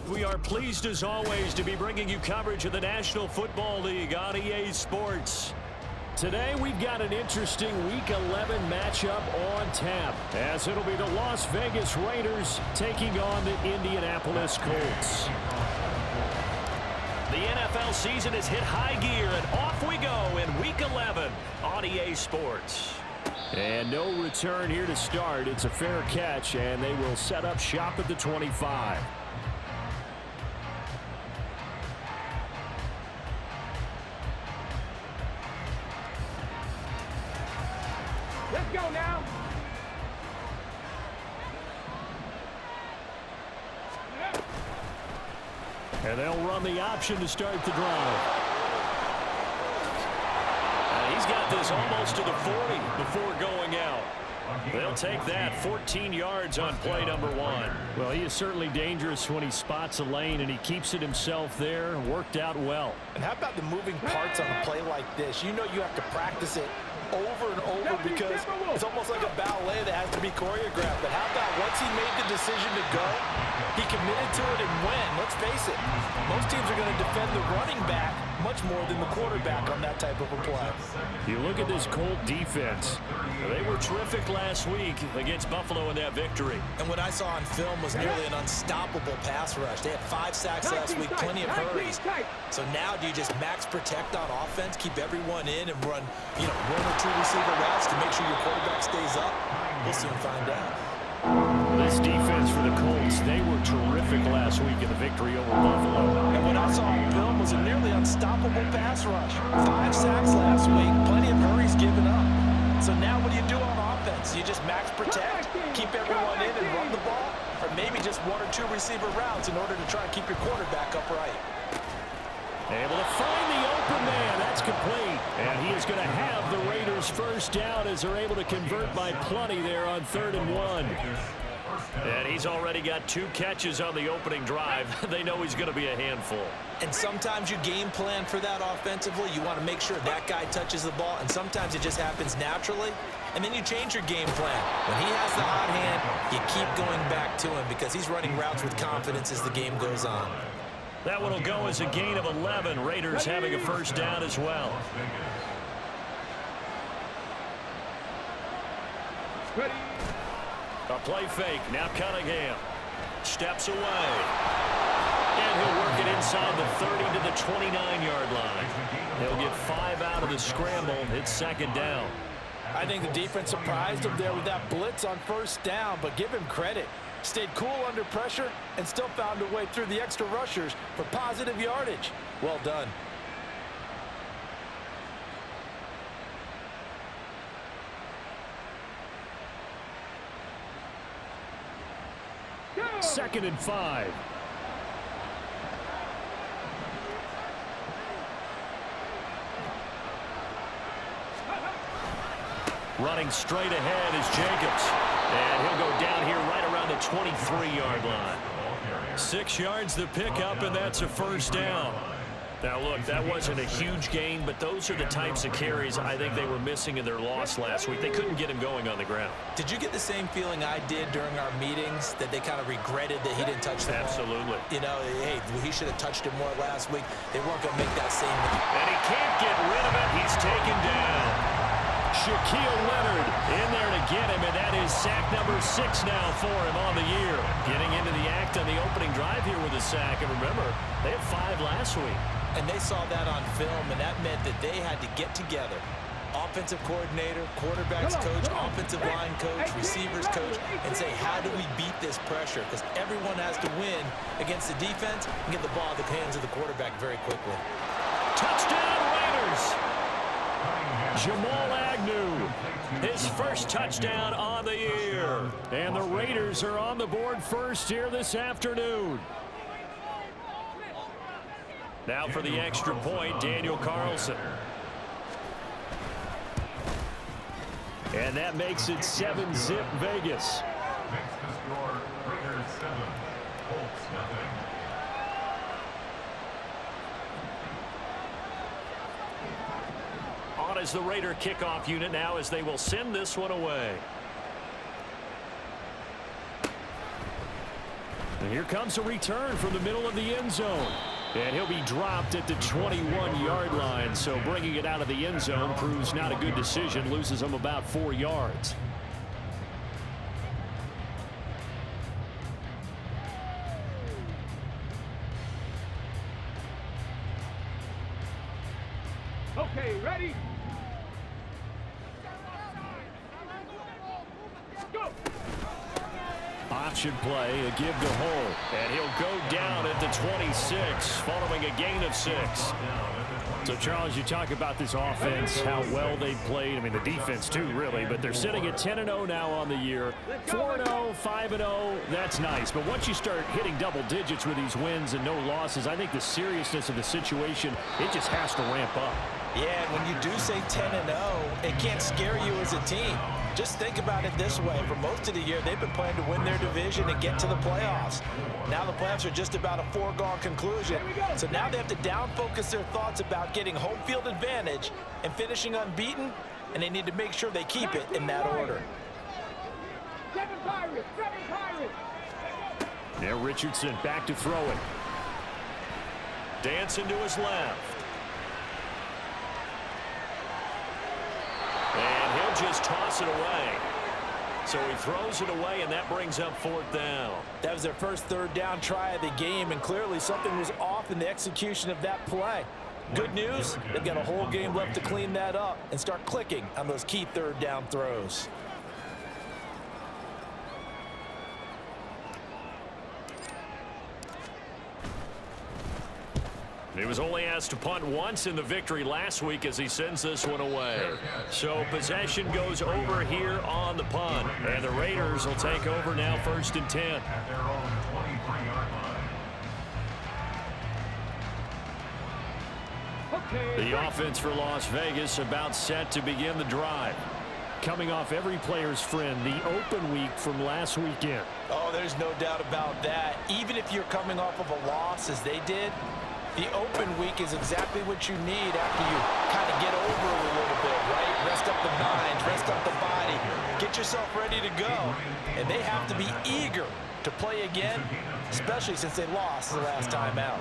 We are pleased as always to be bringing you coverage of the National Football League on EA Sports. Today we've got an interesting Week 11 matchup on tap, as it'll be the Las Vegas Raiders taking on the Indianapolis Colts. The NFL season has hit high gear, and off we go in Week 11 on EA Sports. And no return here to start. It's a fair catch, and they will set up shop at the 25. Let's go now. And they'll run the option to start the drive. He's got this almost to the 40 before going out. They'll take that 14 yards on play number 1. Well, he is certainly dangerous when he spots a lane, and he keeps it himself there. Worked out well. And how about the moving parts on a play like this? You know you have to practice it over and over because it's almost like a ballet that has to be choreographed. But how about once he made the decision to go, he committed to it and went. Let's face it, most teams are going to defend the running back much more than the quarterback on that type of a play. You look at this Colt defense. They were terrific last week against Buffalo in that victory. And what I saw on film was nearly an unstoppable pass rush. They had 5 sacks last week, plenty of hurries. So now do you just max protect on offense, keep everyone in, and run, 1 or 2 receiver routes to make sure your quarterback stays up? We'll soon find out. This defense for the Colts, they were terrific last week in the victory over Buffalo. And what I saw on film was a nearly unstoppable pass rush. 5 sacks last week, plenty of hurries given up. So now what do you do on offense? You just max protect, keep everyone in and run the ball, or maybe just 1 or 2 receiver routes in order to try and keep your quarterback upright. Able to find the open man. That's complete. And he is going to have the Raiders first down as they're able to convert by plenty there on 3rd and 1. And he's already got 2 catches on the opening drive. They know he's going to be a handful. And sometimes you game plan for that offensively. You want to make sure that guy touches the ball, and sometimes it just happens naturally. And then you change your game plan. When he has the hot hand, you keep going back to him because he's running routes with confidence as the game goes on. That one will go as a gain of 11. Raiders having a first down as well. Ready. A play fake. Now Cunningham steps away. And he'll work it inside the 30 to the 29-yard line. He'll get 5 out of the scramble. It's 2nd down. I think the defense surprised him there with that blitz on 1st down, but give him credit. Stayed cool under pressure and still found a way through the extra rushers for positive yardage. Well done. Go. 2nd and 5. Running straight ahead is Jacobs. And he'll go down here right around the 23-yard line. 6 yards to pick up, and that's a first down. Now, look, that wasn't a huge gain, but those are the types of carries I think they were missing in their loss last week. They couldn't get him going on the ground. Did you get the same feeling I did during our meetings, that they kind of regretted that he didn't touch the ball? Absolutely. Hey, he should have touched it more last week. They weren't going to make that same mistake. And he can't get rid of it. He's taken down. Shaquille Leonard in there to get him, and that is sack number 6 now for him on the year. Getting into the act on the opening drive here with a sack. And remember, they had 5 last week. And they saw that on film, and that meant that they had to get together. Offensive coordinator, quarterbacks coach, offensive line coach, receivers coach, and say, how do we beat this pressure? Because everyone has to win against the defense and get the ball in the hands of the quarterback very quickly. Touchdown, Raiders! Jamal Agnew, his first touchdown on the year. And the Raiders are on the board first here this afternoon. Now for the extra point, Daniel Carlson. And that makes it 7-zip Vegas. On is the Raider kickoff unit now as they will send this one away. And here comes a return from the middle of the end zone. And he'll be dropped at the 21-yard line. So bringing it out of the end zone proves not a good decision. Loses him about 4 yards. Okay, ready? Go! Option play, a give to Hull. And he'll go down at the 26, following a gain of 6. So, Charles, you talk about this offense, how well they've played. I mean, the defense, too, really. But they're sitting at 10-0 now on the year. 4-0, 5-0, that's nice. But once you start hitting double digits with these wins and no losses, I think the seriousness of the situation, it just has to ramp up. Yeah, and when you do say 10-0, it can't scare you as a team. Just think about it this way. For most of the year, they've been playing to win their division and get to the playoffs. Now the playoffs are just about a foregone conclusion. So now they have to down-focus their thoughts about getting home field advantage and finishing unbeaten, and they need to make sure they keep it in that order. Seven Pirates! Seven Pirates! Now Richardson back to throw it. Dancing to his left. And he'll just toss it away. So he throws it away, and that brings up 4th down. That was their first 3rd down try of the game, and clearly something was off in the execution of that play. Good news, they've got a whole game left to clean that up and start clicking on those key 3rd down throws. He was only asked to punt once in the victory last week as he sends this one away. So possession goes over here on the punt. And the Raiders will take over now 1st and 10. The offense for Las Vegas about set to begin the drive. Coming off every player's friend, the open week from last weekend. Oh, there's no doubt about that. Even if you're coming off of a loss as they did, the open week is exactly what you need after you kind of get over it a little bit, right? Rest up the mind, rest up the body, get yourself ready to go. And they have to be eager to play again, especially since they lost the last time out.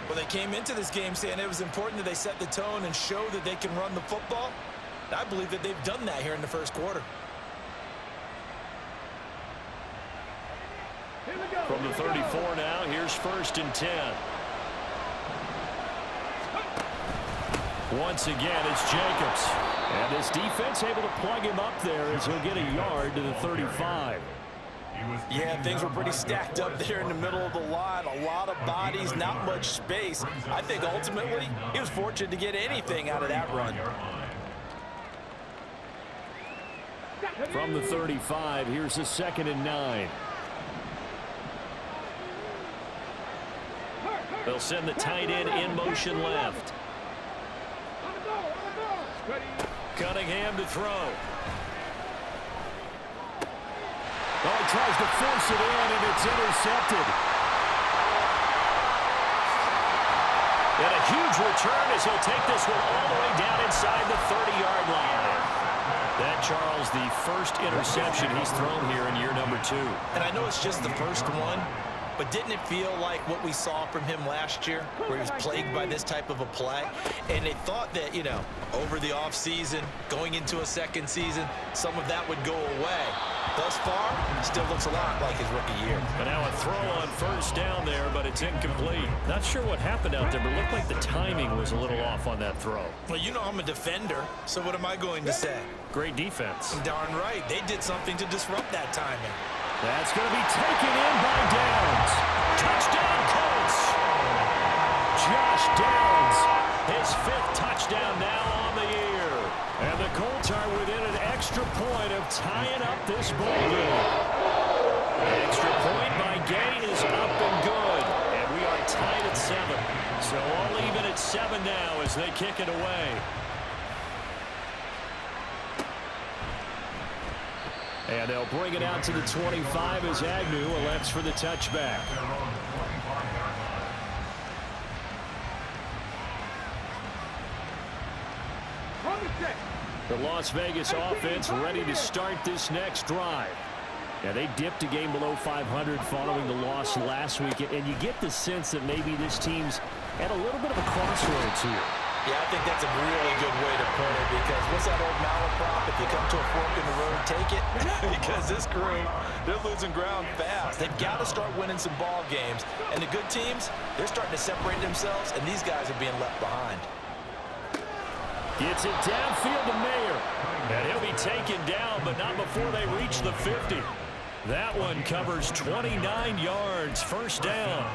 Well, they came into this game saying it was important that they set the tone and show that they can run the football. I believe that they've done that here in the first quarter. From the 34 now, here's 1st and 10. Once again, it's Jacobs. And this defense able to plug him up there as he'll get a yard to the 35. Yeah, things were pretty stacked up there in the middle of the line. A lot of bodies, not much space. I think ultimately he was fortunate to get anything out of that run. From the 35, here's a 2nd and 9. They'll send the tight end in motion left. Cunningham to throw. Oh, he tries to force it in, and it's intercepted. And a huge return as he'll take this one all the way down inside the 30-yard line. That, Charles, the first interception he's thrown here in year number 2. And I know it's just the first one, but didn't it feel like what we saw from him last year, where he was plagued by this type of a play? And they thought that, you know, over the offseason, going into a second season, some of that would go away. Thus far, still looks a lot like his rookie year. And now a throw on 1st down there, but it's incomplete. Not sure what happened out there, but it looked like the timing was a little off on that throw. Well, you know I'm a defender, so what am I going to say? Great defense. Darn right. They did something to disrupt that timing. That's going to be taken in by Downs. Touchdown, Colts. Josh Downs, his 5th touchdown now on the year. And the Colts are within an extra point of tying up this ball game. Extra point by Gay is up and good. And we are tied at 7. So all even at 7 now as they kick it away. And they'll bring it out to the 25 as Agnew elects for the touchback. The Las Vegas offense ready to start this next drive. Yeah, they dipped a game below 500 following the loss last week, and you get the sense that maybe this team's at a little bit of a crossroads here. Yeah, I think that's a really good way to put it, because what's that old malaprop? If you come to a fork in the road, take it. Because this crew, they're losing ground fast. They've got to start winning some ball games. And the good teams, they're starting to separate themselves, and these guys are being left behind. Gets it downfield to Mayer. And he'll be taken down, but not before they reach the 50. That one covers 29 yards, first down.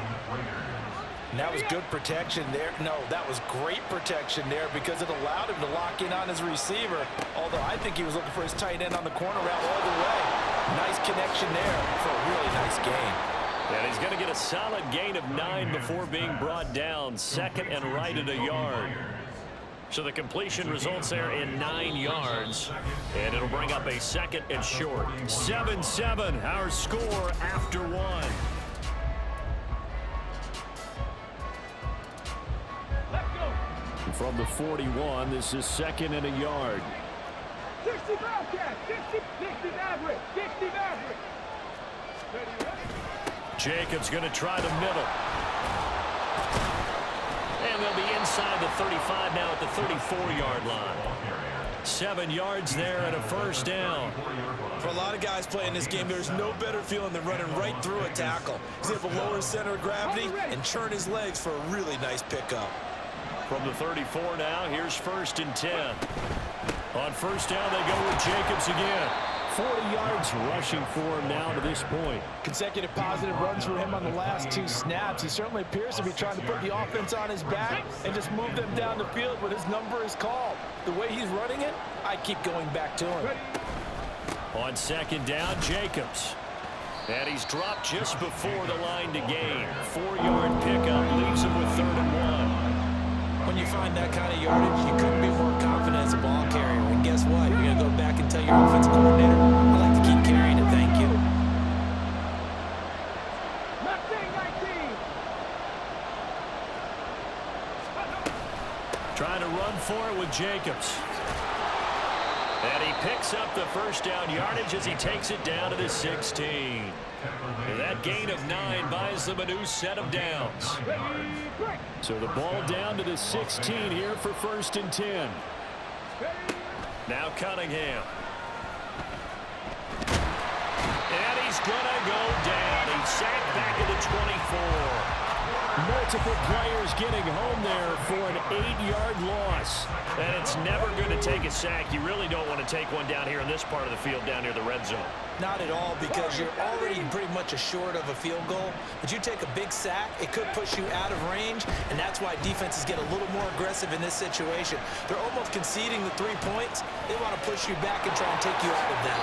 And that was good protection there. No, that was great protection there because it allowed him to lock in on his receiver, although I think he was looking for his tight end on the corner route all the way. Nice connection there for a really nice gain. And he's going to get a solid gain of 9 before being brought down, second and right at a yard. So the completion results there in 9 yards, and it'll bring up a second and short. 7-7, our score after 1. From the 41, this is second and a yard. 60 Bobcat, 60 average, 60 average. Jacobs going to try the middle. And they'll be inside the 35 now at the 34-yard line. 7 yards there and a first down. For a lot of guys playing this game, there's no better feeling than running right through a tackle. He's able to lower his center of gravity and churn his legs for a really nice pickup. From the 34 now, here's first and 10. On first down, they go with Jacobs again. 40 yards rushing for him now to this point. Consecutive positive runs for him on the last 2 snaps. He certainly appears to be trying to put the offense on his back and just move them down the field when his number is called. The way he's running it, I keep going back to him. On second down, Jacobs. And he's dropped just before the line to gain. 4-yard pickup leaves him with 3rd and 1. When you find that kind of yardage, you couldn't be more confident as a ball carrier. And guess what? You're going to go back and tell your offensive coordinator, I like to keep carrying it. Thank you. 19. Trying to run for it with Jacobs. And he picks up the first down yardage as he takes it down to the 16. And that gain of 9 buys them a new set of downs. So the ball down to the 16 here for first and 10. Now Cunningham. And he's going to go down. He's sacked back at the 24. Multiple players getting home there for an 8-yard loss. And it's never going to take a sack. You really don't want to take one down here in this part of the field down near the red zone. Not at all, because you're already pretty much assured of a field goal. But you take a big sack, it could push you out of range, and that's why defenses get a little more aggressive in this situation. They're almost conceding the 3 points. They want to push you back and try and take you out of that.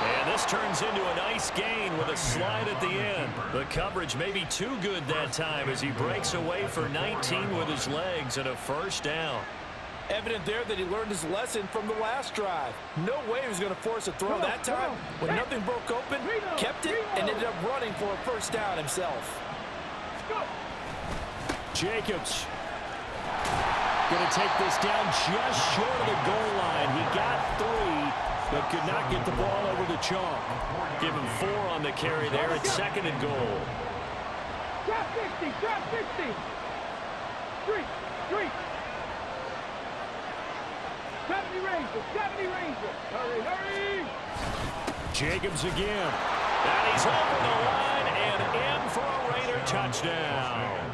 And this turns into a nice gain with a slide at the end. The coverage may be too good that time as he breaks away for 19 with his legs and a first down. Evident there that he learned his lesson from the last drive. No way he was going to force a throw that time. When nothing broke open, kept it, and ended up running for a first down himself. Jacobs going to take this down just short of the goal line. He got 3, but could not get the ball over the chalk. Give him 4 on the carry there at second and goal. Drop 50, drop 50. 3. 70 Ranger, 70 Ranger. Hurry. Jacobs again. And he's over the line and in for a Raider touchdown.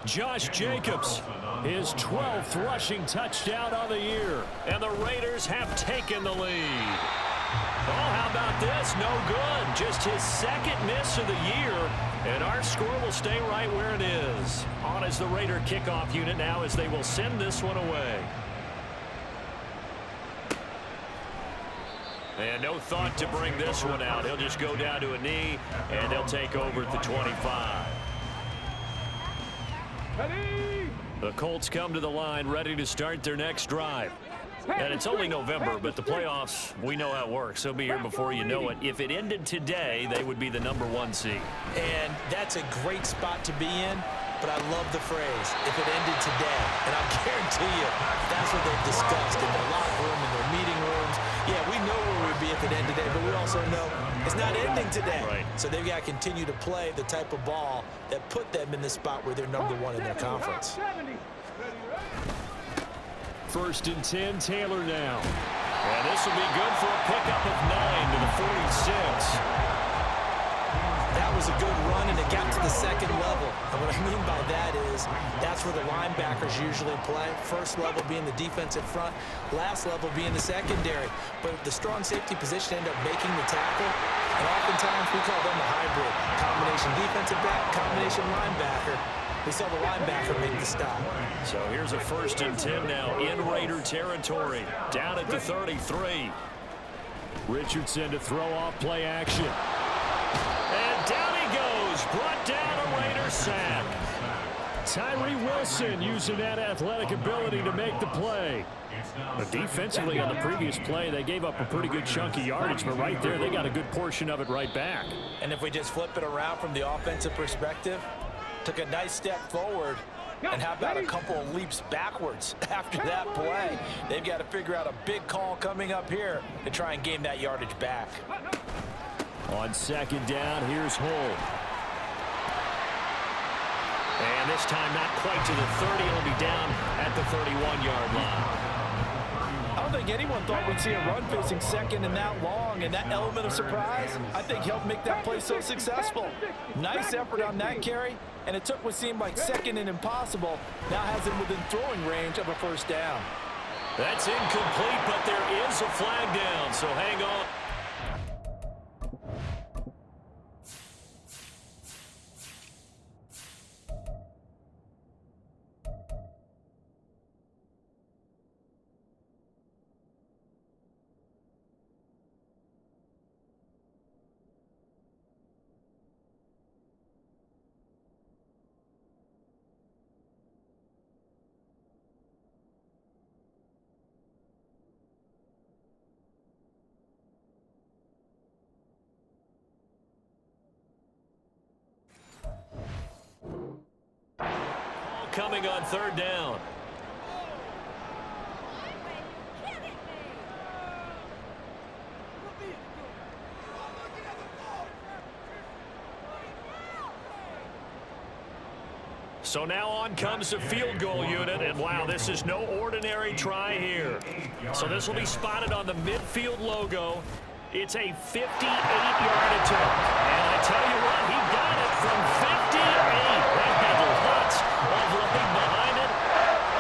Josh Jacobs, his 12th rushing touchdown of the year. And the Raiders have taken the lead. Oh, how about this? No good. Just his 2nd miss of the year. And our score will stay right where it is. On as the Raider kickoff unit now as they will send this one away. And no thought to bring this one out. He'll just go down to a knee, and they'll take over at the 25. Ready. The Colts come to the line, ready to start their next drive. And it's only November, but the playoffs, we know how it works. They'll be here before you know it. If it ended today, they would be the #1 seed. And that's a great spot to be in, but I love the phrase, if it ended today. And I guarantee you, that's what they've discussed in their locker room, in their meeting rooms. Yeah, we know where we'd be if it ended today, but we also know it's not ending today. Right. So they've got to continue to play the type of ball that put them in the spot where they're #1 in their conference. 1st and 10, Taylor now. And this will be good for a pickup of 9 to the 46. That was a good run, and it got to the second level. And what I mean by that is that's where the linebackers usually play. First level being the defensive front, last level being the secondary. But the strong safety position ended up making the tackle, and oftentimes we call them a hybrid. Combination defensive back, combination linebacker. We saw the linebacker make the stop. So here's a 1st and 10 now in Raider territory. Down at the 33. Richardson to throw off play action. And down he goes. Brought down a Raider sack. Tyree Wilson using that athletic ability to make the play. But defensively on the previous play, they gave up a pretty good chunk of yardage, but right there they got a good portion of it right back. And if we just flip it around from the offensive perspective, took a nice step forward, and how about a couple of leaps backwards after that play? They've got to figure out a big call coming up here to try and gain that yardage back. On 2nd down, here's Hull. And this time not quite to the 30. It'll be down at the 31-yard line. I don't think anyone thought we'd see a run facing second and that long, and that element of surprise, I think, helped make that play so successful. Nice effort on that carry, and it took what seemed like second and impossible, now has him within throwing range of a 1st down. That's incomplete, but there is a flag down, so hang on. Coming on 3rd down. So now on comes the field goal unit, and wow, this is no ordinary try here. So this will be spotted on the midfield logo. It's a 58-yard attempt. And I tell you what, he got it from 58. That had lots of leg behind it.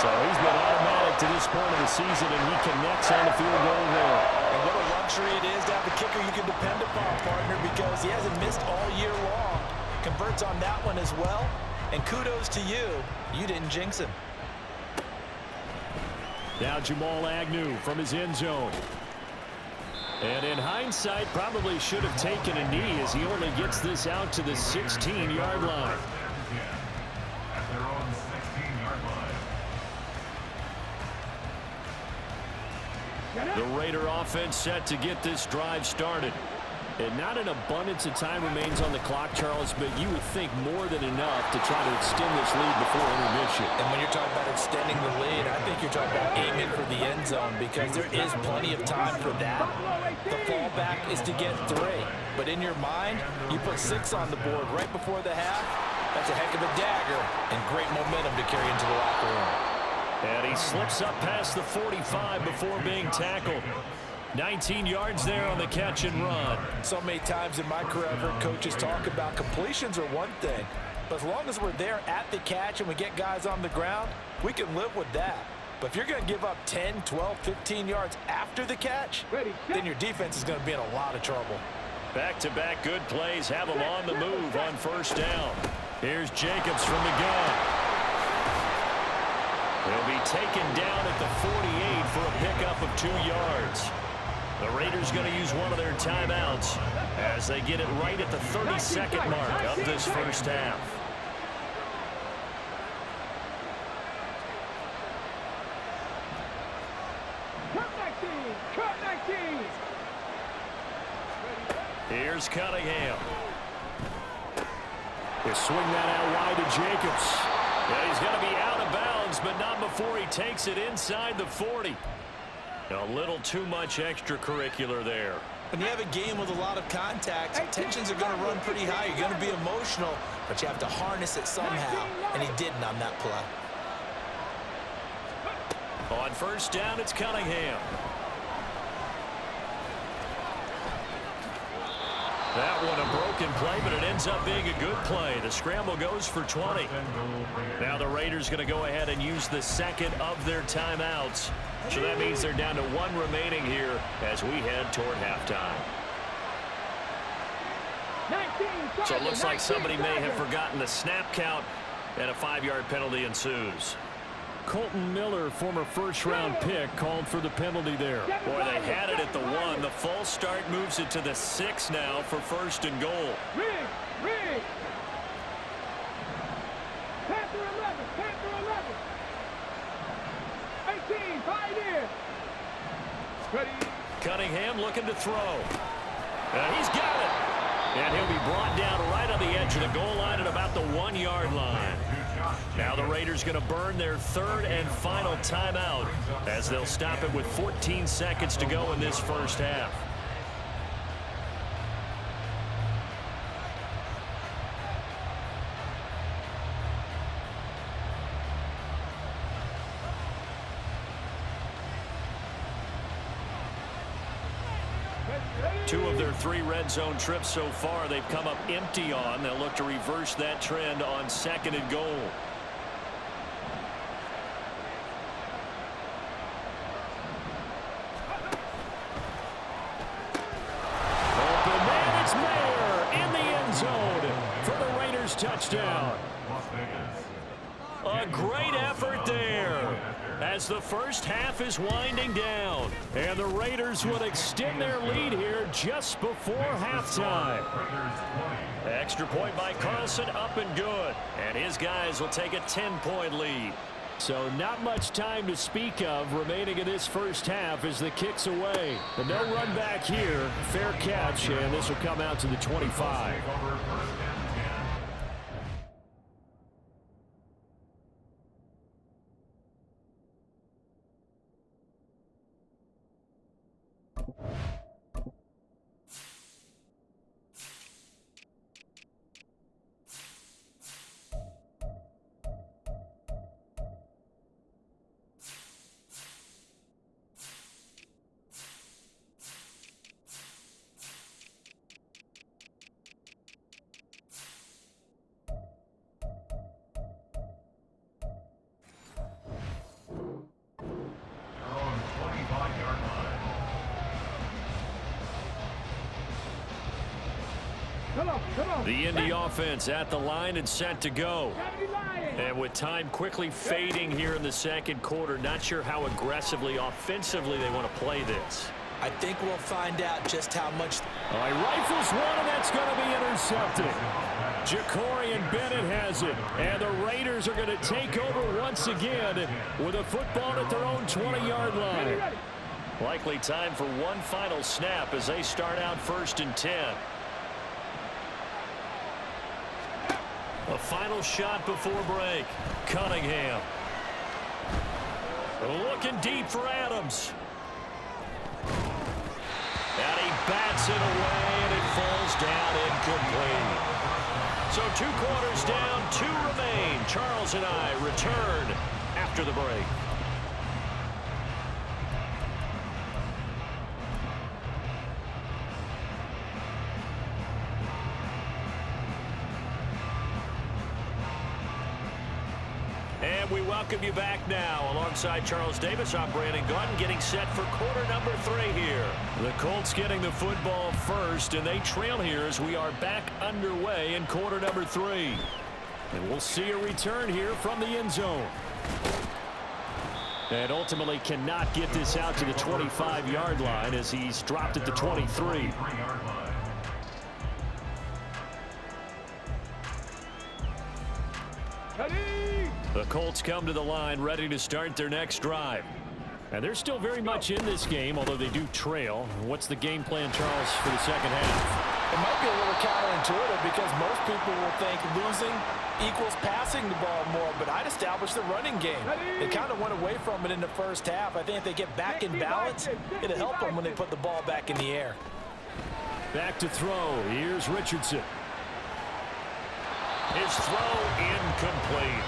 So he's been automatic to this point of the season, and he connects on the field goal there. And what a luxury it is to have a kicker you can depend upon, partner, because he hasn't missed all year long. Converts on that one as well. And kudos to you. You didn't jinx him. Now Jamal Agnew from his end zone. And in hindsight, probably should have taken a knee as he only gets this out to the 16-yard line. The Raider offense set to get this drive started. And not an abundance of time remains on the clock, Charles, but you would think more than enough to try to extend this lead before intermission. And when you're talking about extending the lead, I think you're talking about aiming for the end zone because there is plenty of time for that. The fallback is to get 3. But in your mind, you put 6 on the board right before the half. That's a heck of a dagger and great momentum to carry into the locker room. And he slips up past the 45 before being tackled. 19 yards there on the catch and run. So many times in my career, I've heard coaches talk about completions are one thing, but as long as we're there at the catch and we get guys on the ground, we can live with that. But if you're going to give up 10, 12, 15 yards after the catch, then your defense is going to be in a lot of trouble. Back-to-back good plays have them on the move on 1st down. Here's Jacobs from the gun. He'll be taken down at the 48 for a pickup of 2 yards. The Raiders going to use one of their timeouts as they get it right at the 32nd mark of this 1st half. Here's Cunningham. He'll swing that out wide to Jacobs. Yeah, he's going to be out of bounds, but not before he takes it inside the 40. A little too much extracurricular there. When you have a game with a lot of contact, tensions are going to run pretty high. You're going to be emotional, but you have to harness it somehow, and he didn't on that play. On first down, it's Cunningham. That one a broken play, but it ends up being a good play. The scramble goes for 20. Now the Raiders going to go ahead and use the second of their timeouts. So that means they're down to one remaining here as we head toward halftime. So it looks like somebody may have forgotten the snap count, and a 5-yard penalty ensues. Colton Miller, former first-round pick, called for the penalty there. Boy, they had it at the 1. The false start moves it to the 6 now for first and goal. Rig. Panther 11. 18, pioneer. Ready. Cunningham looking to throw. He's got it. And he'll be brought down right on the edge of the goal line at about the 1-yard line. Now the Raiders going to burn their third and final timeout as they'll stop it with 14 seconds to go in this first half. Two of their 3 red zone trips so far they've come up empty on. They'll look to reverse that trend on second and goal. Open man, it's Mayer in the end zone for the Raiders touchdown. A great effort there as the first half is winding down. And the Raiders would extend their lead here just before halftime. Extra point by Carlson, up and good. And his guys will take a 10-point lead. So not much time to speak of remaining in this first half as the kick's away. But no run back here. Fair catch, and this will come out to the 25. The Indy offense at the line and set to go. And with time quickly fading here in the second quarter, not sure how aggressively, offensively they want to play this. I think we'll find out just how much. All right, rifles one, and that's going to be intercepted. Jacorian Bennett has it, and the Raiders are going to take over once again with a football at their own 20-yard line. Likely time for one final snap as they start out first and 10. A final shot before break. Cunningham. Looking deep for Adams. And he bats it away, and it falls down incomplete. So 2 quarters down, 2 remain. Charles and I return after the break. And we welcome you back now. Alongside Charles Davis, I'm Brandon Gunn, getting set for quarter number 3 here. The Colts getting the football first, and they trail here as we are back underway in quarter number 3. And we'll see a return here from the end zone. And ultimately cannot get this out to the 25-yard line as he's dropped at the 23. The Colts come to the line ready to start their next drive. And they're still very much in this game, although they do trail. What's the game plan, Charles, for the second half? It might be a little counterintuitive because most people will think losing equals passing the ball more, but I'd establish the running game. They kind of went away from it in the first half. I think if they get back in balance, it'll help them when they put the ball back in the air. Back to throw. Here's Richardson. His throw incomplete.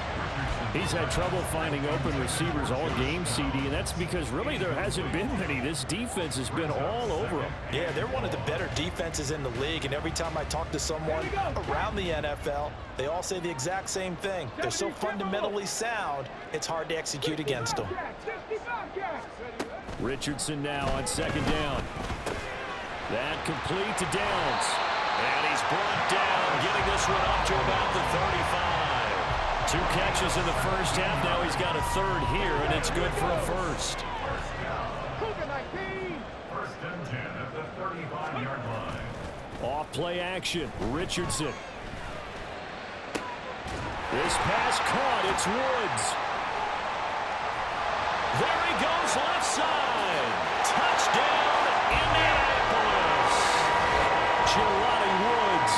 He's had trouble finding open receivers all game, CD, and that's because really there hasn't been many. This defense has been all over them. Yeah, they're one of the better defenses in the league, and every time I talk to someone around the NFL, they all say the exact same thing. They're so fundamentally sound, it's hard to execute against them. Richardson now on second down. That complete to Downs. And he's brought down, getting this one up to about the 35. 2 catches in the first half. Now he's got a third here, and it's good for a first. First and 10 at the 35-yard line. Off play action. Richardson. This pass caught. It's Woods. There he goes, left side. Touchdown, Indianapolis. Jelani Woods.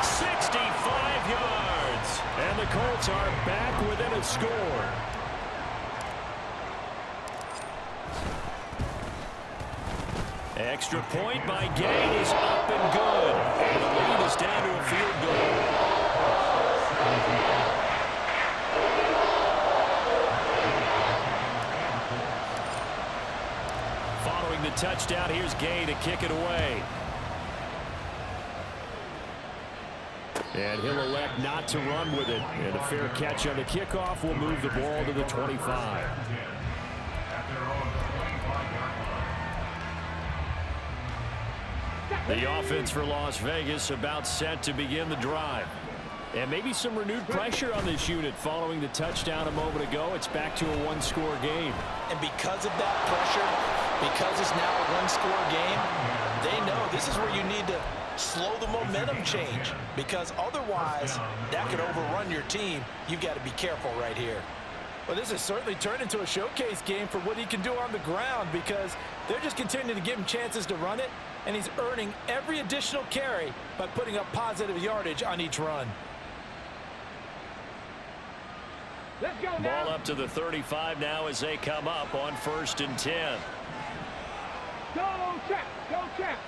65 yards. And the Colts are back within a score. Extra point by Gay is up and good. And the lead is down to a field goal. Following the touchdown, here's Gay to kick it away. And he'll elect not to run with it. And a fair catch on the kickoff will move the ball to the 25. The offense for Las Vegas about set to begin the drive. And maybe some renewed pressure on this unit following the touchdown a moment ago. It's back to a one-score game. And because of that pressure, because it's now a one-score game, they know this is where you need to slow the momentum change, because otherwise that could overrun your team. You've got to be careful right here. Well, this has certainly turned into a showcase game for what he can do on the ground, because they're just continuing to give him chances to run it, and he's earning every additional carry by putting up positive yardage on each run. Let's go now. Ball up to the 35 now as they come up on 1st and 10. Go, Champ. Go, Champ.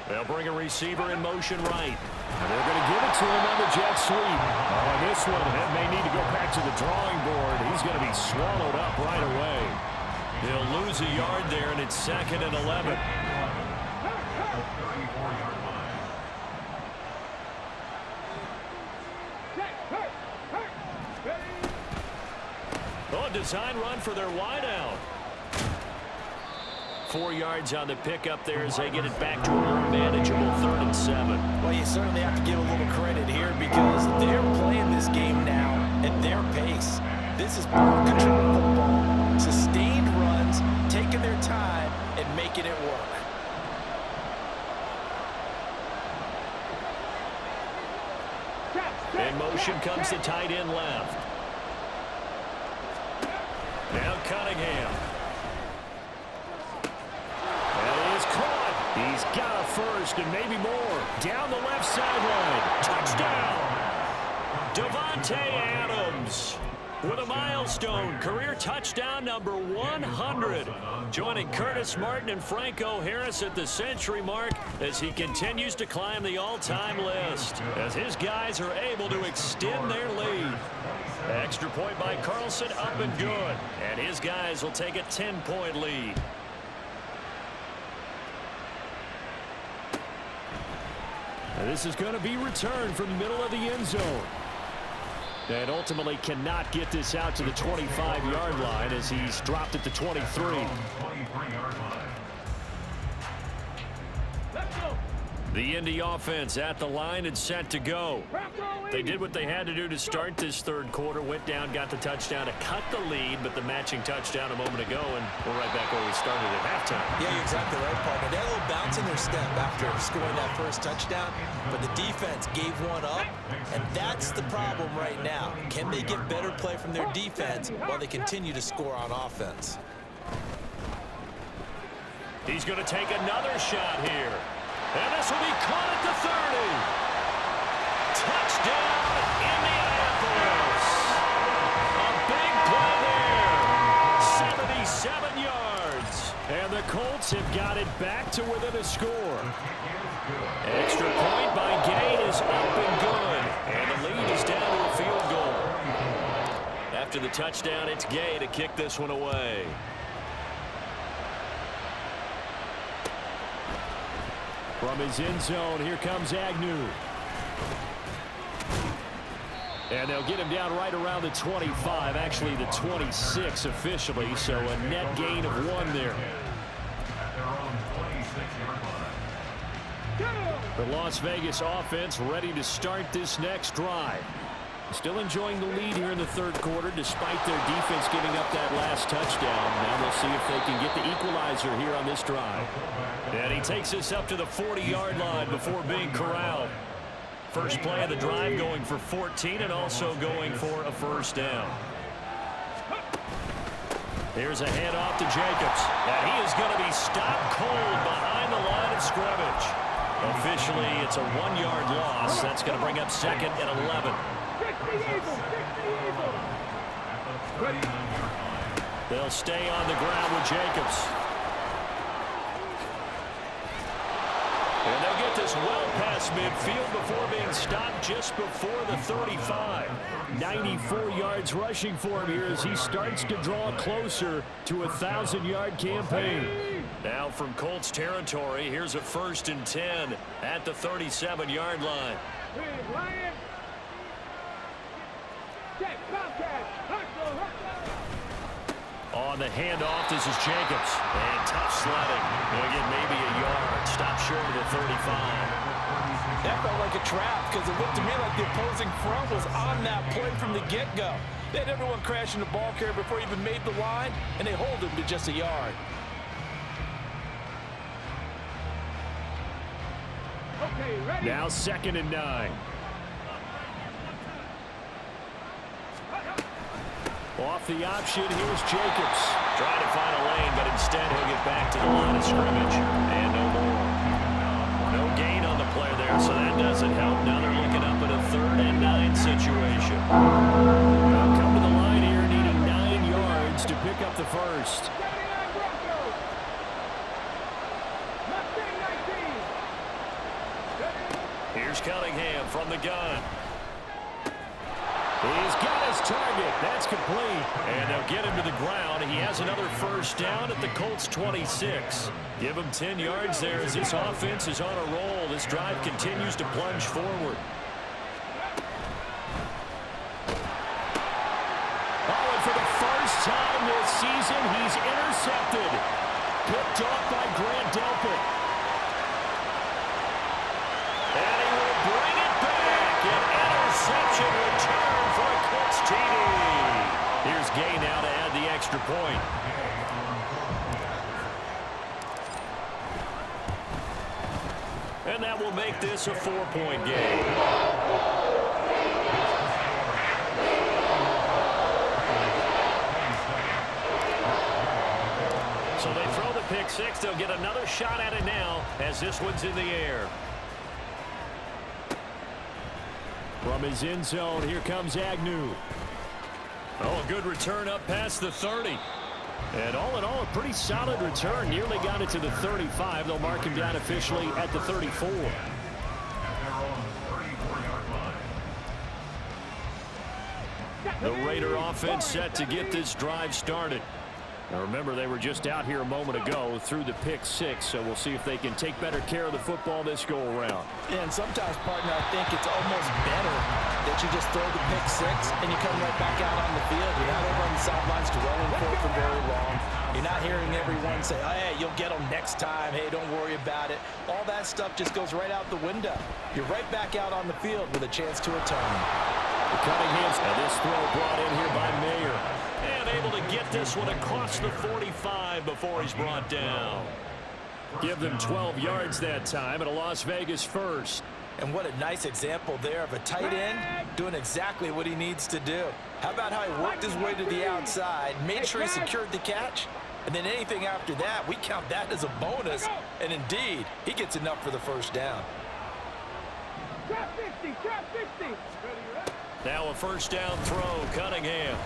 They'll bring a receiver in motion right. And they're going to give it to him on the jet sweep. On this one, it may need to go back to the drawing board. He's going to be swallowed up right away. They'll lose a yard there, and it's 2nd and 11. Oh, design run for their wideout. 4 yards on the pickup there as they get it back to a more manageable 3rd and 7. Well, you certainly have to give a little credit here, because they're playing this game now at their pace. This is ball control football, sustained runs, taking their time and making it work. In motion comes the tight end left. Now Cunningham. He's got a first and maybe more. Down the left sideline. Touchdown! Davante Adams with a milestone career touchdown number 100. Joining Curtis Martin and Franco Harris at the century mark as he continues to climb the all-time list, as his guys are able to extend their lead. Extra point by Carlson, up and good. And his guys will take a 10-point lead. And this is going to be returned from the middle of the end zone. And ultimately cannot get this out to the 25-yard line as he's dropped at the 23. The Indy offense at the line and set to go. They did what they had to do to start this 3rd quarter. Went down, got the touchdown to cut the lead, but the matching touchdown a moment ago, and we're right back where we started at halftime. Yeah, you're exactly right, partner. They had a little bounce in their step after scoring that first touchdown, but the defense gave one up, and that's the problem right now. Can they get better play from their defense while they continue to score on offense? He's going to take another shot here. And this will be caught at the 30. Touchdown, Indianapolis. A big play there. 77 yards. And the Colts have got it back to within a score. Extra point by Gay is up and good. And the lead is down to a field goal. After the touchdown, it's Gay to kick this one away. From his end zone, here comes Agnew. And they'll get him down right around the 25, actually the 26 officially, so a net gain of 1 there. The Las Vegas offense ready to start this next drive. Still enjoying the lead here in the third quarter despite their defense giving up that last touchdown. Now we'll see if they can get the equalizer here on this drive. And he takes us up to the 40-yard line before being corralled. First play of the drive going for 14 and also going for a first down. Here's a handoff to Jacobs. And he is going to be stopped cold behind the line of scrimmage. Officially, it's a 1-yard loss. That's going to bring up second and 11. They'll stay on the ground with Jacobs. And they'll get this well past midfield before being stopped just before the 35. 94 yards rushing for him here as he starts to draw closer to a 1,000-yard campaign. Now from Colts territory, here's a 1st and 10 at the 37-yard line. On the handoff, this is Jacobs. And tough sledding. He'll get maybe a yard. Stop short of the 35. That felt like a trap because it looked to me like the opposing front was on that play from the get-go. They had everyone crashing the ball carrier before he even made the line, and they hold him to just a yard. Okay, ready? Now 2nd and 9. Off the option, here's Jacobs. Trying to find a lane, but instead he'll get back to the line of scrimmage. And no more. No gain on the play there, so that doesn't help. Now they're looking up at a 3rd and 9 situation. They'll come to the line here, needing 9 yards to pick up the first. Here's Cunningham from the gun. He's got his target. That's complete. And they'll get him to the ground. He has another first down at the Colts 26. Give him 10 yards there as this offense is on a roll. This drive continues to plunge forward. Oh, and for the first time this season, he's intercepted. Picked off by Grant Delpit. And he will bring it back. An interception return. Here's Gay now to add the extra point. And that will make this a 4-point game. So they throw the pick six. They'll get another shot at it now as this one's in the air. From his end zone, here comes Agnew. Oh, a good return up past the 30. And all in all, a pretty solid return. Nearly got it to the 35. They'll mark him down officially at the 34. The Raider offense set to get this drive started. Now remember, they were just out here a moment ago through the pick six, so we'll see if they can take better care of the football this go-around. And sometimes, partner, I think it's almost better that you just throw the pick six and you come right back out on the field. You're not over on the sidelines dwelling for it for very long. You're not hearing everyone say, oh, hey, you'll get them next time. Hey, don't worry about it. All that stuff just goes right out the window. You're right back out on the field with a chance to atone. Cunningham's this throw brought in here by Mayer. And able to get this one across the 45 before he's brought down. Give them 12 yards that time and a Las Vegas first. And what a nice example there of a tight end doing exactly what he needs to do. How about how he worked his way to the outside, made sure he secured the catch, And then anything after that, we count that as a bonus. And indeed, he gets enough for the first down. Trap 50, trap 50. Now a first down throw, Cunningham.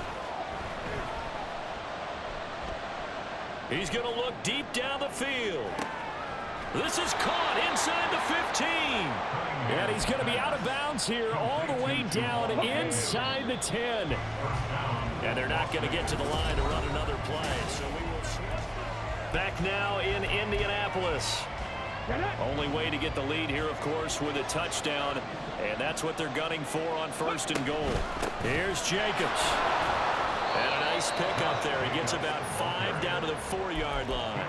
He's going to look deep down the field. This is caught inside the 15. And he's going to be out of bounds here all the way down inside the 10. And they're not going to get to the line to run another play. So we will switch. Back now in Indianapolis. Only way to get the lead here, of course, with a touchdown. And that's what they're gunning for on first and goal. Here's Jacobs. And a nice pick up there. He gets about 5 down to the 4-yard line.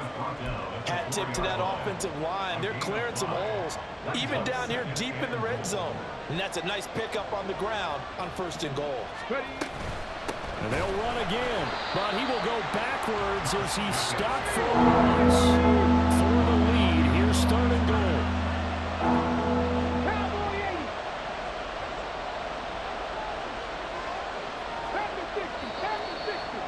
Hat tip to that offensive line. They're clearing some holes, even down here deep in the red zone. And that's a nice pickup on the ground on first and goal. And they'll run again, but he will go backwards as he stopped for a loss. For the lead, here's third and goal. Cowboy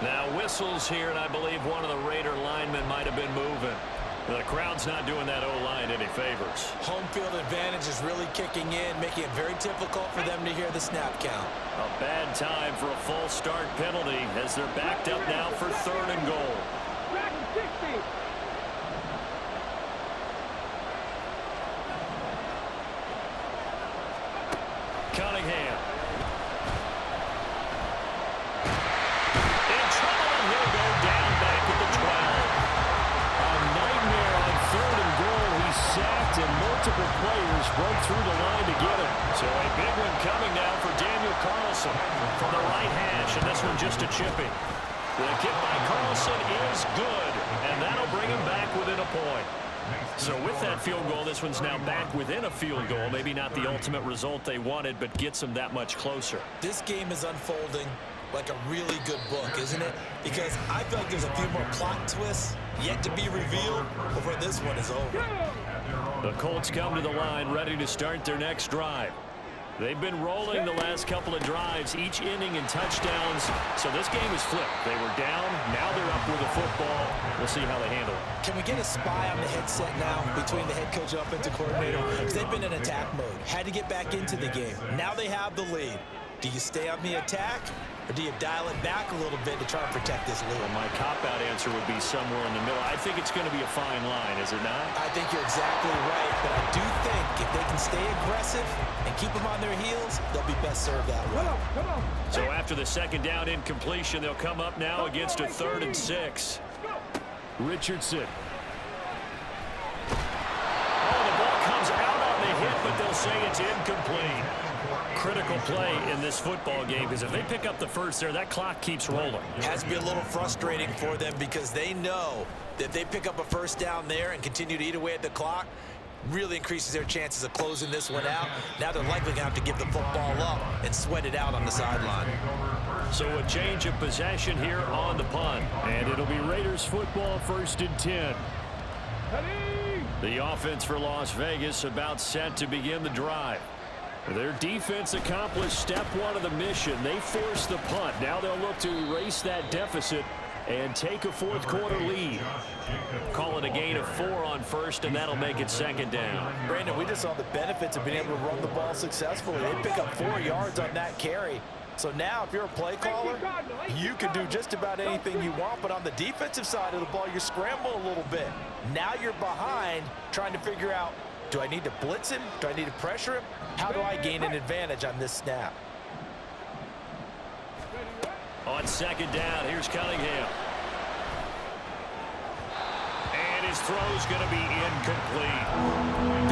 80. Now whistles here, and I believe one of the Raider linemen might have been moving. The crowd's not doing that O-line any favors. Home field advantage is really kicking in, making it very difficult for them to hear the snap count. A bad time for a false start penalty as they're backed up now for third and goal. Trap 60. Cunningham. In trouble, and he'll go down back at the 12. A nightmare on third and goal. He sacked, and multiple players broke through the line to get him. So a big one coming now for Daniel Carlson from the right hash, and this one just a chipping. The kick by Carlson is good, and that'll bring him back within a point. So with that field goal, this one's now back within a field goal. Maybe not the ultimate result they wanted, but gets them that much closer. This game is unfolding like a really good book, isn't it? Because I feel like there's a few more plot twists yet to be revealed before this one is over. The Colts come to the line, ready to start their next drive. They've been rolling the last couple of drives, each inning in touchdowns. So this game is flipped. They were down, now they're up with the football. We'll see how they handle it. Can we get a spy on the headset now between the head coach and offensive coordinator? Because they've been in attack mode. Had to get back into the game. Now they have the lead. Do you stay on the attack, or do you dial it back a little bit to try and protect this lead? Well, my cop-out answer would be somewhere in the middle. I think it's going to be a fine line, is it not? I think you're exactly right, but I do think if they can stay aggressive and keep them on their heels, they'll be best served that way. Come on. So after the second down incompletion, they'll come up now against a 3rd and 6. Richardson. Oh, the ball comes out on the hit, but they'll say it's incomplete. Critical play in this football game, because if they pick up the first there, that clock keeps rolling. It has to be a little frustrating for them because they know that if they pick up a first down there and continue to eat away at the clock, really increases their chances of closing this one out. Now they're likely going to have to give the football up and sweat it out on the sideline. So a change of possession here on the punt. And it'll be Raiders football, 1st and 10. The offense for Las Vegas about set to begin the drive. Their defense accomplished step 1 of the mission. They forced the punt. Now they'll look to erase that deficit and take a 4th quarter lead. Call it a gain of 4 on first, and that'll make it 2nd down. Brandon, we just saw the benefits of being able to run the ball successfully. They pick up 4 yards on that carry. So now if you're a play caller, you can do just about anything you want, but on the defensive side of the ball, you scramble a little bit. Now you're behind trying to figure out, do I need to blitz him? Do I need to pressure him? How do I gain an advantage on this snap? On 2nd down, here's Cunningham. And his throw's going to be incomplete.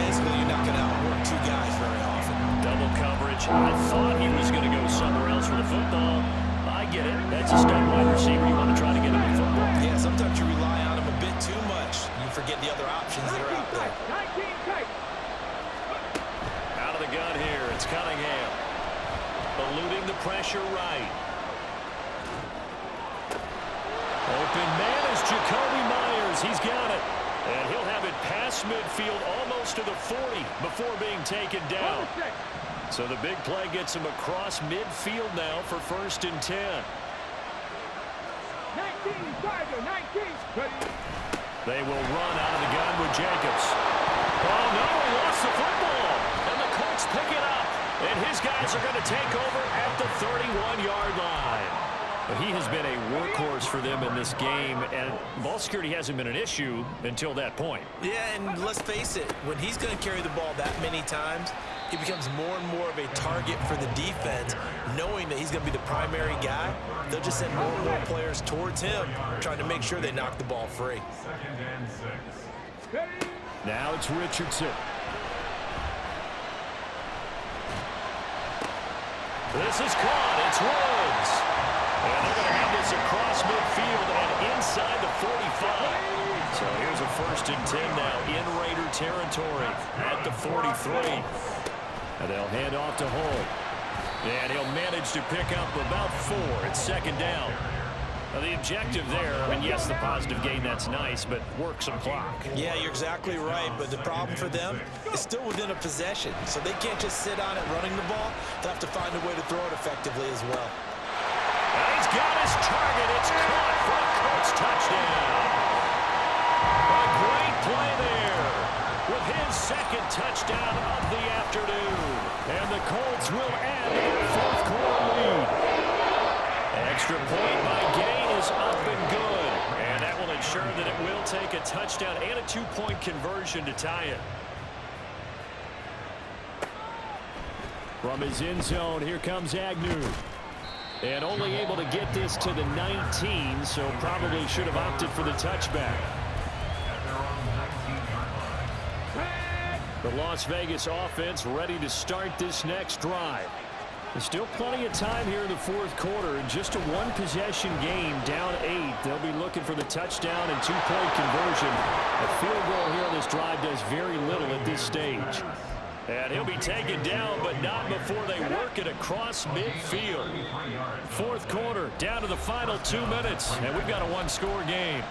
Basically, you're not going to outwork 2 guys very often. Double coverage. I thought he was going to go somewhere else for the football. I get it. That's a stud wide receiver. You want to try to get him the football. Yeah, sometimes you rely on him a bit too much. You forget the other options that are out there. 19 tight. Out of the gun here, it's Cunningham. Eluding the pressure right. Open man is Jacoby Myers. He's got it. And he'll have it past midfield almost to the 40 before being taken down. So the big play gets him across midfield now for 1st and 10. 19. Tiger, 19. Ready. They will run out of the gun with Jacobs. Oh, no, he lost the football. And the Colts pick it up. And his guys are going to take over at the 31-yard line. But he has been a workhorse for them in this game, and ball security hasn't been an issue until that point. Yeah, and let's face it, when he's going to carry the ball that many times, he becomes more and more of a target for the defense, knowing that he's going to be the primary guy. They'll just send more and more players towards him, trying to make sure they knock the ball free. 2nd and 6. Now it's Richardson. This is caught. It's Woods. And they're going to have this across midfield and inside the 45. So here's a 1st and 10 now in Raider territory at the 43. And they'll hand off to Hull. And he'll manage to pick up about 4. It's 2nd down. Now the objective there, I mean, yes, the positive gain, that's nice, but work some clock. Yeah, you're exactly right, but the problem for them is still within a possession, so they can't just sit on it running the ball. They'll have to find a way to throw it effectively as well. And he's got his target. It's caught for a Colts touchdown. A great play there with his 2nd touchdown of the afternoon. And the Colts will add to their 4th quarter lead. Extra point by Gay is up and good. And that will ensure that it will take a touchdown and a 2-point conversion to tie it. From his end zone, here comes Agnew. And only able to get this to the 19, so probably should have opted for the touchback. The Las Vegas offense ready to start this next drive. There's still plenty of time here in the 4th quarter, and just a 1-possession game, down 8. They'll be looking for the touchdown and 2-point conversion. A field goal here on this drive does very little at this stage. And he'll be taken down, but not before they work it across midfield. 4th quarter, down to the final 2 minutes, and we've got a 1-score game.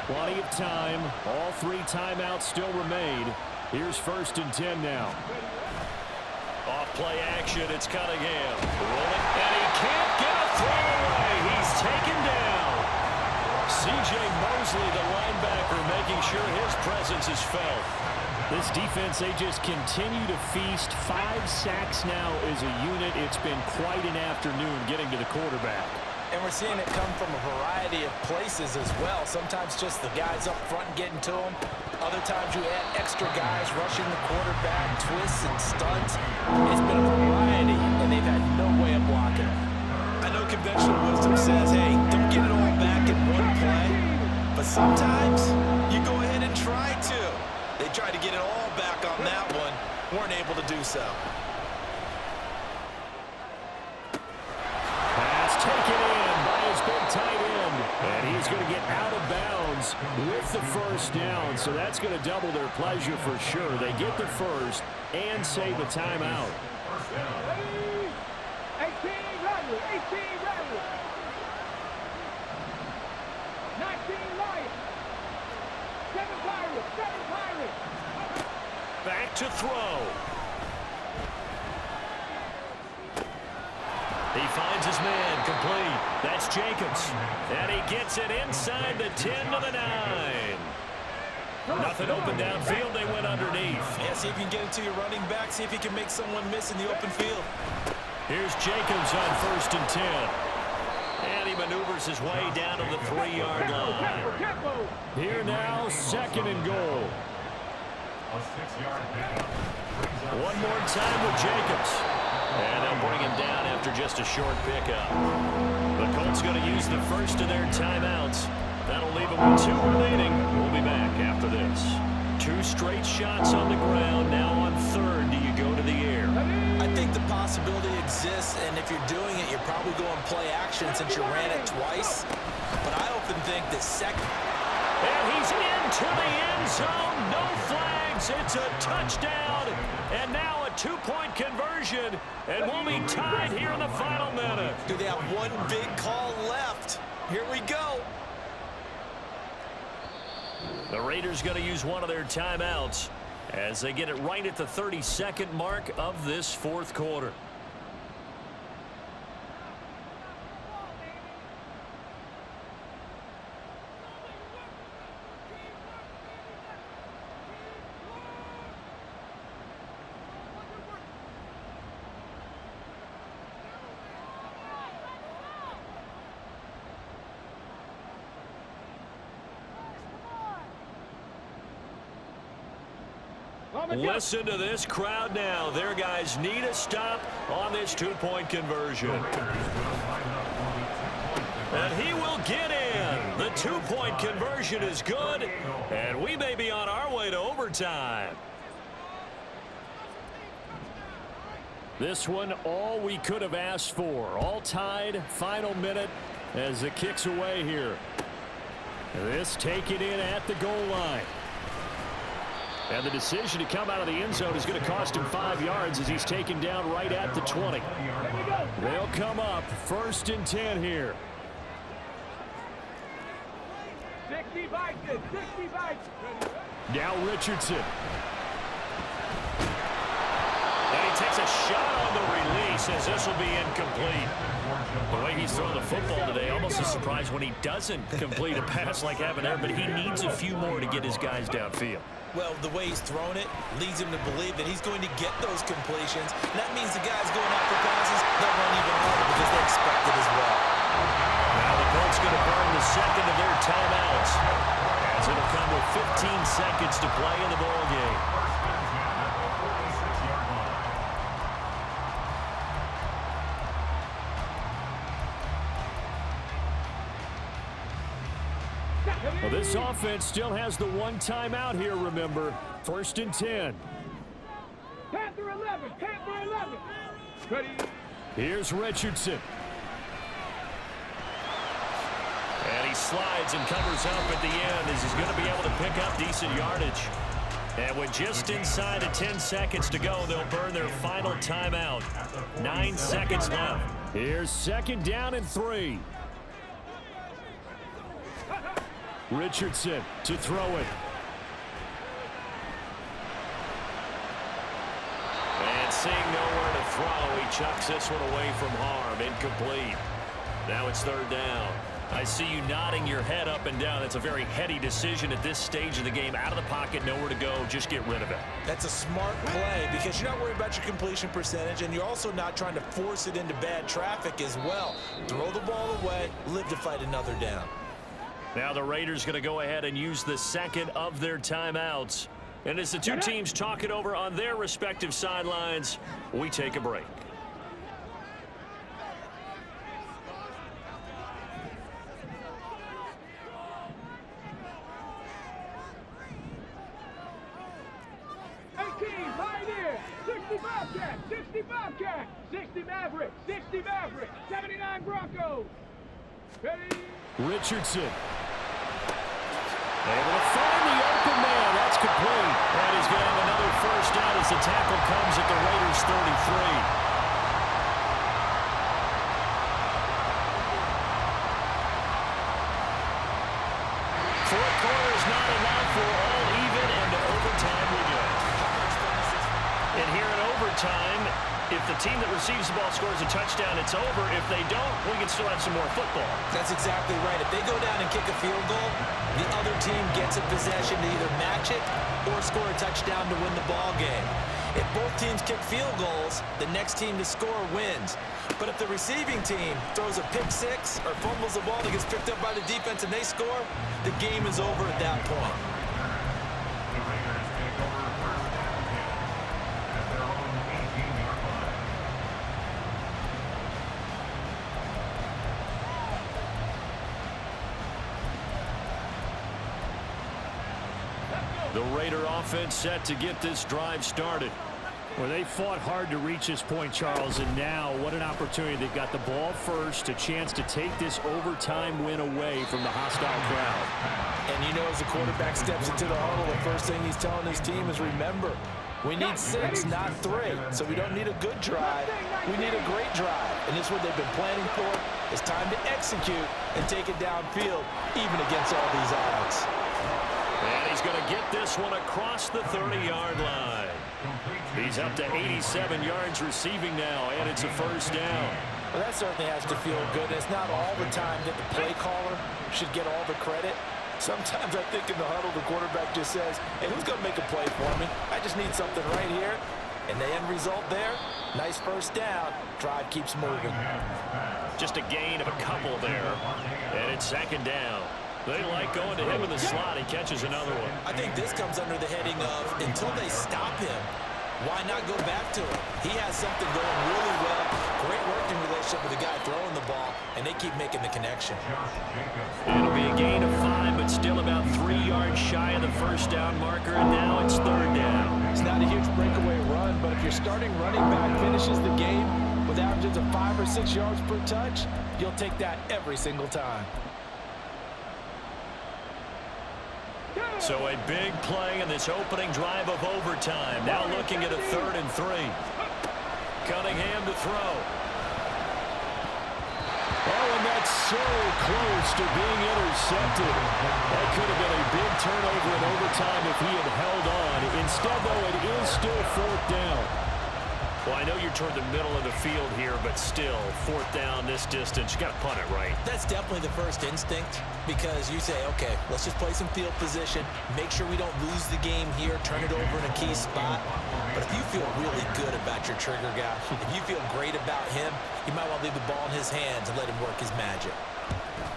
Plenty of time. All 3 timeouts still remain. Here's 1st and 10 now. Off play action, it's Cunningham. Rolling, and he can't get a throw away. He's taken down. C.J. Mosley, the linebacker, making sure his presence is felt. This defense, they just continue to feast. 5 sacks now as a unit. It's been quite an afternoon getting to the quarterback. And we're seeing it come from a variety of places as well. Sometimes just the guys up front getting to them. Other times you add extra guys rushing the quarterback, twists and stunts. It's been a variety, and they've had no way of blocking it. I know conventional wisdom says, hey, don't get it all back in one play. But sometimes you go ahead and try to. They tried to get it all back on that one. Weren't able to do so. Pass taken in by his big tight end. And he's going to get out of bounds with the 1st down. So that's going to double their pleasure for sure. They get the 1st and save a timeout. 18 Rebels, 18 Rebels. 19 Lions. 7 Pirates, 7 Pirates. Back to throw. He finds his man, complete. That's Jacobs. And he gets it inside the 10 to the 9. Nothing open downfield. They went underneath. Yeah, see if you can get it to your running back. See if you can make someone miss in the open field. Here's Jacobs on 1st and 10. And he maneuvers his way down to the 3-yard line. Here now, 2nd and goal. A 6-yard pickup. One more time with Jacobs. And they'll bring him down after just a short pickup. The Colts going to use the 1st of their timeouts. That'll leave them with 2 remaining. We'll be back after this. 2 straight shots on the ground. Now on 3rd, do you go to the air? I think the possibility exists, and if you're doing it, you're probably going play action since you ran it twice. But I often think that 2nd. And he's into the end zone. No flags. It's a touchdown. And now a 2-point conversion. And we'll be tied here in the final minute. Do they have one big call left? Here we go. The Raiders going to use one of their timeouts as they get it right at the 32nd mark of this 4th quarter. Listen to this crowd now. Their guys need a stop on this two-point conversion. And he will get in. The two-point conversion is good, and we may be on our way to overtime. This one, all we could have asked for. All tied, final minute as it kicks away here. This taken in at the goal line. And the decision to come out of the end zone is going to cost him 5 yards as he's taken down right at the 20. They'll come up 1st and 10 here. 60 Vikings, 60 Vikings. Now Richardson. And he takes a shot on the release as this will be incomplete. The way he's throwing the football today, almost a surprise when he doesn't complete a pass like happened there, but he needs a few more to get his guys downfield. Well, the way he's thrown it leads him to believe that he's going to get those completions. And that means the guys going after passes, they'll run even harder because they expect it as well. Now the Colts going to burn the second of their timeouts as it'll come with 15 seconds to play in the ball game. Well, this offense still has the one timeout here, remember. 1st and 10. Panther 11, Panther 11. Ready. Here's Richardson. And he slides and covers up at the end as he's going to be able to pick up decent yardage. And with just inside of 10 seconds to go, they'll burn their final timeout. 9 seconds left. Here's 2nd down and 3. Richardson to throw it. And seeing nowhere to throw, he chucks this one away from harm. Incomplete. Now it's 3rd down. I see you nodding your head up and down. It's a very heady decision at this stage of the game. Out of the pocket, nowhere to go. Just get rid of it. That's a smart play because you're not worried about your completion percentage, and you're also not trying to force it into bad traffic as well. Throw the ball away, live to fight another down. Now the Raiders going to go ahead and use the second of their timeouts. And as the two teams talk it over on their respective sidelines, we take a break. Right here. 60 Bobcats, 60 Bobcats, 60 Mavericks, 60 Mavericks, 79 Broncos. Ready? Richardson. Able to find the open man. That's complete. And he's going to have another 1st down as the tackle comes at the Raiders' 33. Fourth quarter is not enough for all even, and to overtime we go. And here in overtime, if the team that receives the ball scores a touchdown, it's over. If they don't, we can still have some more football. That's exactly right. If they go down and kick a field goal, the other team gets a possession to either match it or score a touchdown to win the ball game. If both teams kick field goals, the next team to score wins. But if the receiving team throws a pick six or fumbles the ball that gets picked up by the defense and they score, the game is over at that point. The Raiders take over 1st and 10 at their own 18-yard line. The Raider offense set to get this drive started. Well, they fought hard to reach this point, Charles, and now what an opportunity. They've got the ball first, a chance to take this overtime win away from the hostile crowd. And you know, as the quarterback steps into the huddle, the first thing he's telling his team is, remember, we need 6, not 3. So we don't need a good drive. We need a great drive. And this is what they've been planning for. It's time to execute and take it downfield, even against all these odds. And he's going to get this one across the 30-yard line. He's up to 87 yards receiving now, and it's a 1st down. Well, that certainly has to feel good. It's not all the time that the play caller should get all the credit. Sometimes I think in the huddle, the quarterback just says, hey, who's going to make a play for me? I just need something right here. And the end result there, nice 1st down. Drive keeps moving. Just a gain of a couple there, and it's 2nd down. They like going to him in the slot. He catches another one. I think this comes under the heading of until they stop him, why not go back to him? He has something going really well. Great working relationship with the guy throwing the ball, and they keep making the connection. It'll be a gain of 5, but still about 3 yards shy of the first down marker, and now it's third down. It's not a huge breakaway run, but if your starting running back finishes the game with averages of 5 or 6 yards per touch, you'll take that every single time. So a big play in this opening drive of overtime. Now looking at a 3rd and 3. Cunningham to throw. Oh, and that's so close to being intercepted. That could have been a big turnover in overtime if he had held on. Instead, though, it is still 4th down. Well, I know you're toward the middle of the field here, but still, 4th down this distance. You got to punt it right. That's definitely the first instinct, because you say, okay, let's just play some field position, make sure we don't lose the game here, turn it over in a key spot. But if you feel really good about your trigger guy, if you feel great about him, you might want to leave the ball in his hands and let him work his magic.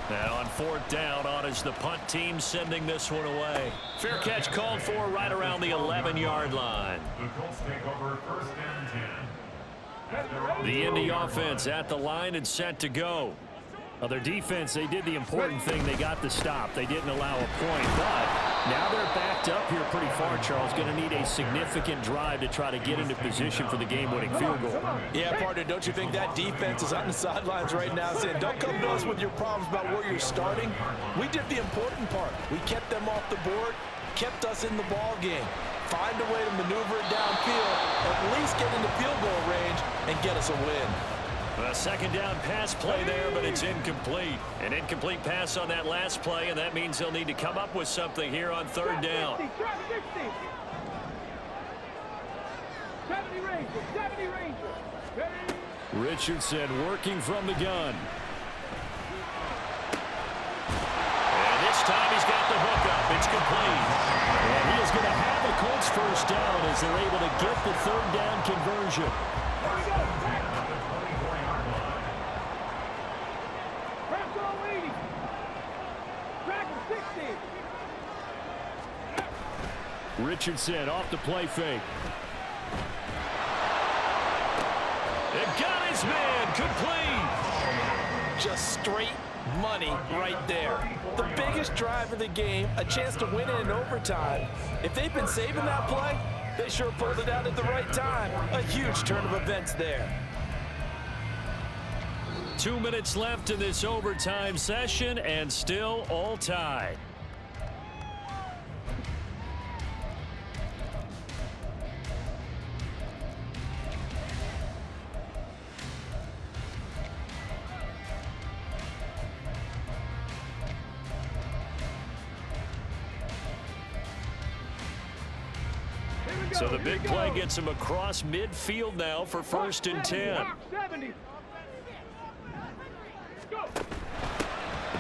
Now on 4th down, on is the punt team sending this one away. Fair catch called for right around the 11-yard line. The Colts take over 1st and 10. The Indy offense at the line and set to go. Well, their defense, they did the important thing. They got the stop. They didn't allow a point, but now they're backed up here pretty far, Charles. Going to need a significant drive to try to get into position for the game-winning field goal. Yeah, partner, don't you think that defense is on the sidelines right now saying, don't come to us with your problems about where you're starting? We did the important part. We kept them off the board, kept us in the ball game. Find a way to maneuver it downfield, at least get into field goal range, and get us a win. A 2nd down pass play there, but it's incomplete. An incomplete pass on that last play, and that means they'll need to come up with something here on 3rd down. 70 Rangers, 70 Rangers. Richardson working from the gun. And this time he's got the hook up. It's complete. And he is going to have the Colts 1st down as they're able to get the 3rd down conversion. Here we go. Crack all 80. Crack 60. Richardson off the play fake. It got his man. Complete. Just straight money right there. The biggest drive of the game, a chance to win it in overtime. If they've been saving that play, they sure pulled it out at the right time. A huge turn of events there. 2 minutes left in this overtime session, and still all tied. So the big play gets him across midfield now for 1st and 10. 70. Go.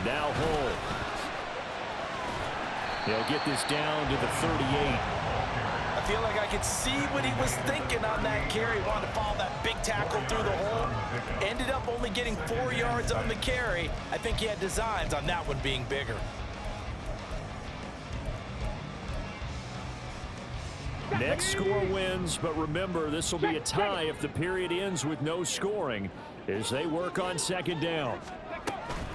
Now Hull. They'll get this down to the 38. I feel like I could see what he was thinking on that carry. Wanted to follow that big tackle through the hole. Ended up only getting 4 yards on the carry. I think he had designs on that one being bigger. Next score wins, but remember, this will be a tie if the period ends with no scoring as they work on 2nd down.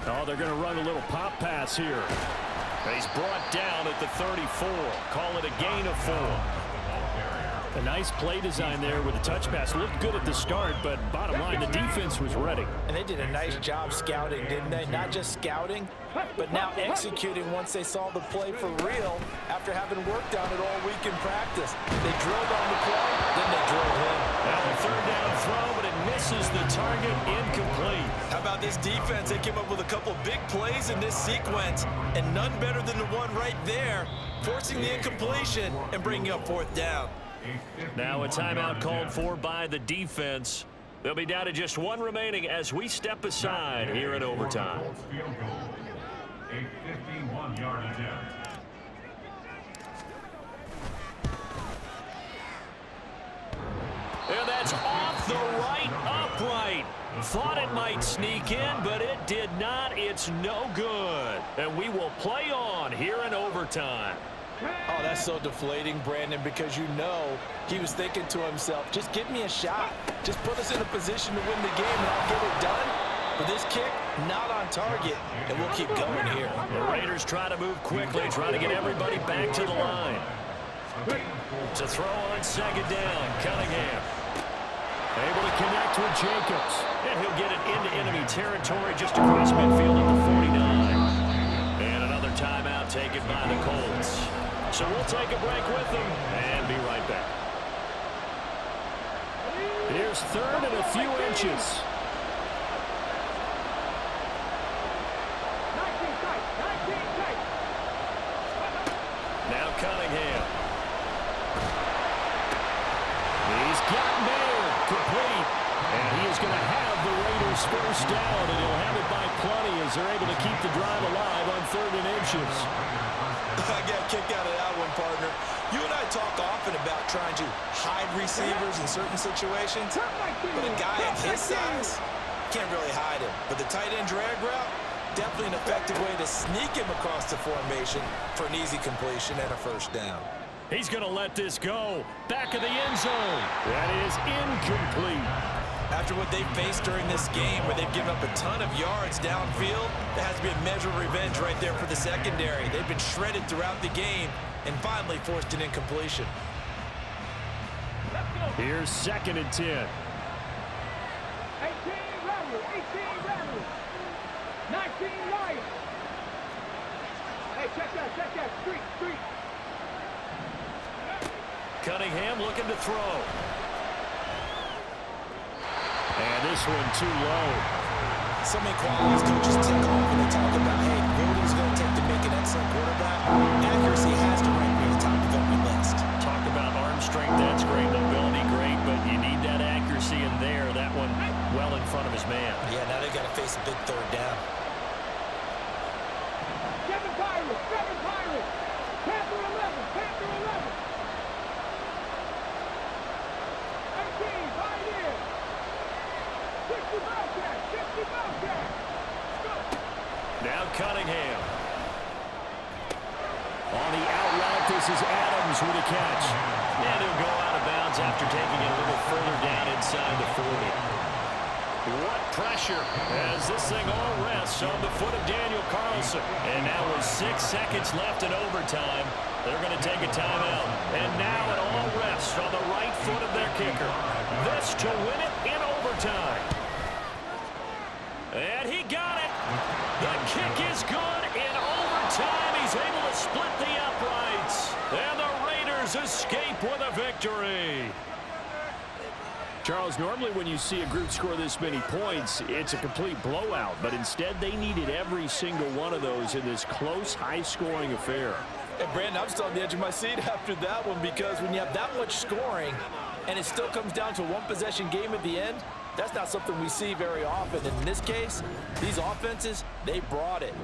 Oh, they're going to run a little pop pass here. He's brought down at the 34. Call it a gain of 4. A nice play design there with a touch pass. Looked good at the start, but bottom line, the defense was ready. And they did a nice job scouting, didn't they? Not just scouting, but now executing once they saw the play for real after having worked on it all week in practice. They drilled on the play, then they drilled him. Now a 3rd down throw, but it misses the target. Incomplete. How about this defense? They came up with a couple big plays in this sequence, and none better than the one right there, forcing the incompletion and bringing up 4th down. Now a timeout called for by the defense. They'll be down to just 1 remaining as we step aside here in overtime. A 51-yard attempt. And that's off the right upright. Thought it might sneak in, but it did not. It's no good. And we will play on here in overtime. Oh, that's so deflating, Brandon, because you know he was thinking to himself, just give me a shot. Just put us in a position to win the game, and I'll get it done. But this kick, not on target, and we'll keep going here. The Raiders try to move quickly, try to get everybody back to the line. To throw on second down, Cunningham. Able to connect with Jacobs. And he'll get it into enemy territory just across midfield at the 49. And another timeout taken by the Colts. So we'll take a break with them and be right back. Here's third and a few inches. Now Cunningham. He's got Mayer complete. And he is going to have the Raiders first down, and he'll have it by plenty as they're able to keep the drive alive on 3rd and inches. I got a kick out of that one, partner. You and I talk often about trying to hide receivers in certain situations, but a guy of his size can't really hide him. But the tight end drag route, definitely an effective way to sneak him across the formation for an easy completion and a first down. He's going to let this go. Back of the end zone. That is incomplete. After what they've faced during this game, where they've given up a ton of yards downfield, there has to be a measure of revenge right there for the secondary. They've been shredded throughout the game and finally forced an incompletion. Here's 2nd and 10. 18 Rebels, 18 Rebels, 19 Lions. Hey, check that, street. Cunningham looking to throw. And this one too low. So many qualities coaches tick off when they talk about, hey, what is going to take to make an excellent quarterback? Accuracy has to rank near the top of every list. Talk about arm strength, that's great. Mobility, great, but you need that accuracy in there. That one well in front of his man. Yeah, now they've got to face a big 3rd down. Seven Pirates, Panther 11. 18, right here. 60 Bobcat. Now Cunningham. On the out route, this is Adams with a catch. And he'll go out of bounds after taking it a little further down inside the 40. What pressure as this thing all rests on the foot of Daniel Carlson. And now with 6 seconds left in overtime, they're going to take a timeout. And now it all rests on the right foot of their kicker. This to win it in overtime. And he got it. The kick is good in overtime. He's able to split the uprights. And the Raiders escape with a victory. Charles, normally when you see a group score this many points, it's a complete blowout. But instead, they needed every single one of those in this close, high-scoring affair. Hey, Brandon, I'm still on the edge of my seat after that one, because when you have that much scoring and it still comes down to a one-possession game at the end, that's not something we see very often. And in this case, these offenses, they brought it.